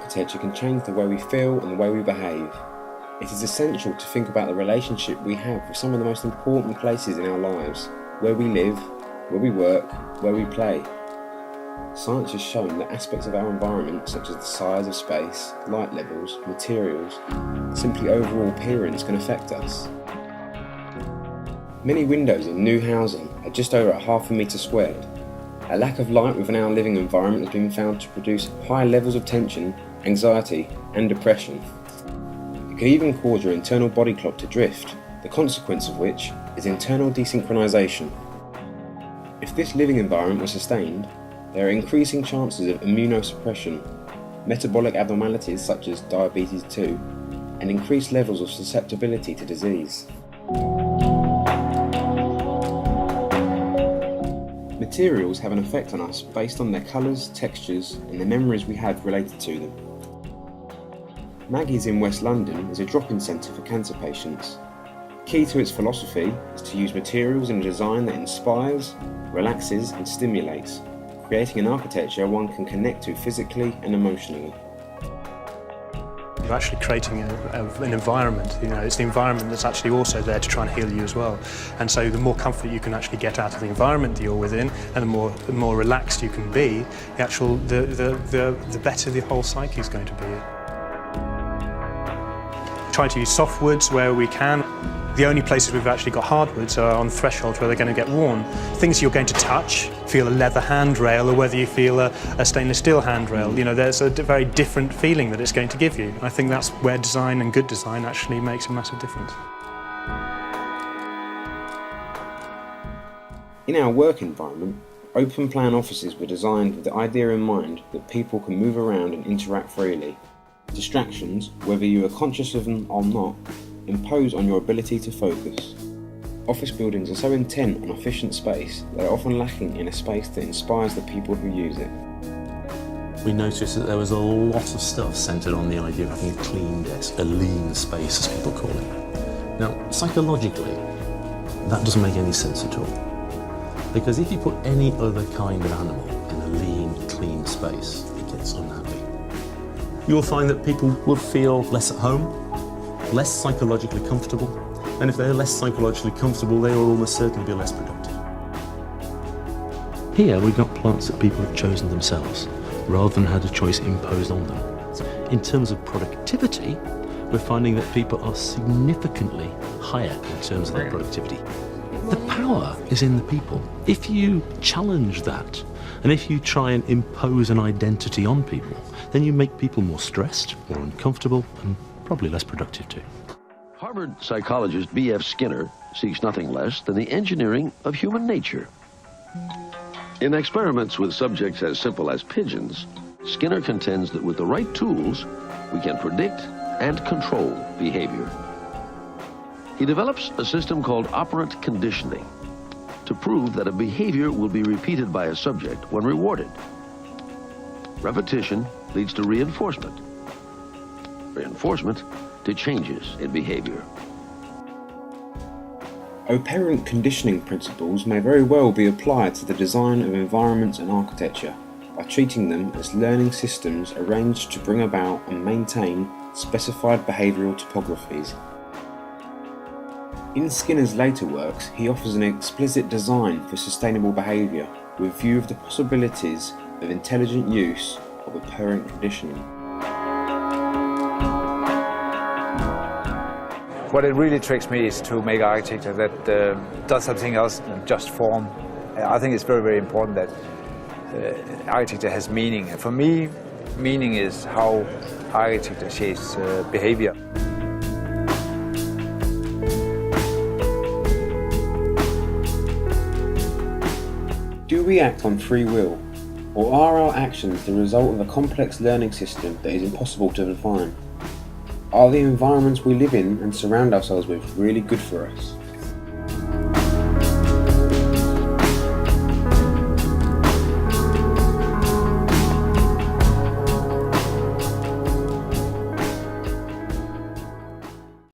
architecture can change the way we feel and the way we behave. It is essential to think about the relationship we have with some of the most important places in our lives, where we live, where we work, where we play. Science has shown that aspects of our environment, such as the size of space, light levels, materials, simply overall appearance, can affect us. Many windows in new housing are just over ½ metre squared. A lack of light within our living environment has been found to produce high levels of tension, anxiety and depression. It can even cause your internal body clock to drift, the consequence of which is internal desynchronization. If this living environment was sustained, there are increasing chances of immunosuppression, metabolic abnormalities such as diabetes 2, and increased levels of susceptibility to disease. Materials have an effect on us based on their colours, textures, and the memories we have related to them. Maggie's in West London is a drop-in centre for cancer patients. Key to its philosophy is to use materials in a design that inspires, relaxes, and stimulates, creating an architecture one can connect to physically and emotionally. You're actually creating an environment, it's the environment that's actually also there to try and heal you as well. And so the more comfort you can actually get out of the environment that you're within, and the more relaxed you can be, the better the whole psyche is going to be. Try to use soft woods where we can. The only places we've actually got hardwoods are on thresholds where they're going to get worn. Things you're going to touch, feel a leather handrail, or whether you feel a stainless steel handrail, there's a very different feeling that it's going to give you. I think that's where design and good design actually makes a massive difference. In our work environment, open plan offices were designed with the idea in mind that people can move around and interact freely. Distractions, whether you are conscious of them or not, impose on your ability to focus. Office buildings are so intent on efficient space that are often lacking in a space that inspires the people who use it. We noticed that there was a lot of stuff centred on the idea of having a clean desk, a lean space as people call it. Now, psychologically, that doesn't make any sense at all. Because if you put any other kind of animal in a lean, clean space, it gets unhappy. You'll find that people will feel less at home, less psychologically comfortable, and if they're less psychologically comfortable, they will almost certainly be less productive. Here we've got plants that people have chosen themselves, rather than had a choice imposed on them. In terms of productivity, we're finding that people are significantly higher in terms of their productivity. The power is in the people. If you challenge that, and if you try and impose an identity on people, then you make people more stressed, more uncomfortable, and probably less productive too. Harvard psychologist B.F. Skinner seeks nothing less than the engineering of human nature. In experiments with subjects as simple as pigeons, Skinner contends that with the right tools, we can predict and control behavior. He develops a system called operant conditioning to prove that a behavior will be repeated by a subject when rewarded. Repetition leads to reinforcement. Reinforcement to changes in behavior. Operant conditioning principles may very well be applied to the design of environments and architecture by treating them as learning systems arranged to bring about and maintain specified behavioural topographies. In Skinner's later works, he offers an explicit design for sustainable behaviour with view of the possibilities of intelligent use of operant conditioning. What it really tricks me is to make architecture that does something else than just form. I think it's very, very important that architecture has meaning. And for me, meaning is how architecture shapes behavior. Do we act on free will, or are our actions the result of a complex learning system that is impossible to define? Are the environments we live in and surround ourselves with really good for us?